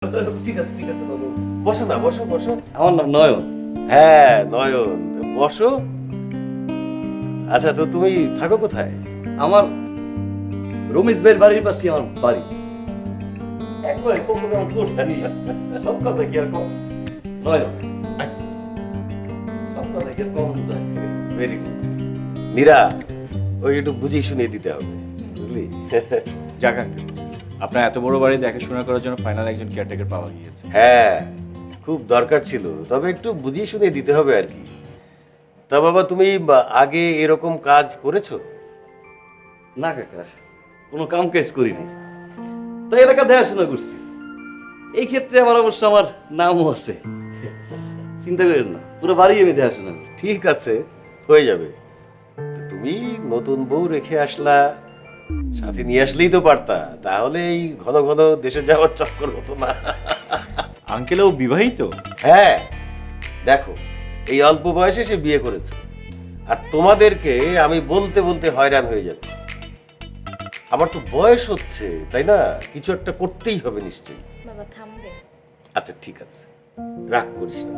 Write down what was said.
ঠিক আছে ঠিক আছে বাবু, বসো না, বসো বসো। আমার নাম নয়ন। হ্যাঁ নয়ন, বসো। আচ্ছা, তো তুমি থাকো কোথায়? আমার রমেশ ভাইয়ের বাড়ির পাশে আমার বাড়ি। একবার কত কেমন করছি, সব কথা কি আর কম নয়ন, সব কথা কি আর কম যায়। Very good. নীরা, ওই একটু বুঝিয়ে শুনিয়ে দিতে হবে, বুঝলি? যাক আঙ্কেল, আপনার এত বড় বাড়ি দেখাশোনা করার জন্য ফাইনাল একজন কেয়ারটেকার পাওয়া গিয়েছে। হ্যাঁ, খুব দরকার ছিল, তবে একটু বুঝিয়ে শুনিয়ে দিতে হবে আর কি। তা বাবা, তুমি আগে এরকম কাজ করেছো? না কাকা, কোনো কাম কাজ করিনি, তাই এলাকা দেখাশোনা করছি। এই ক্ষেত্রে আমার অবশ্য আমার নামও আছে, চিন্তা করেন না, পুরো বাড়ি আমি দেখাশোনা করি। ঠিক আছে, হয়ে যাবে। তা তুমি নতুন বউ রেখে আসলা, সাথে নিয়ে আসলেই তো পারতা, তাহলে এই ঘন ঘন দেশে যাওয়ার চক্কর হতো না। আঙ্কেল, ও বিবাহিত? হ্যাঁ, দেখো, এই অল্প বয়সে সে বিয়ে করেছে, আর তোমাদেরকে আমি বলতে বলতে হয়রান হয়ে যাচ্ছি। আমার তো বয়স হচ্ছে, তাই না? কিছু একটা করতেই হবে নিশ্চয়ই। বাবা থামবে? আচ্ছা ঠিক আছে, রাগ করিস না।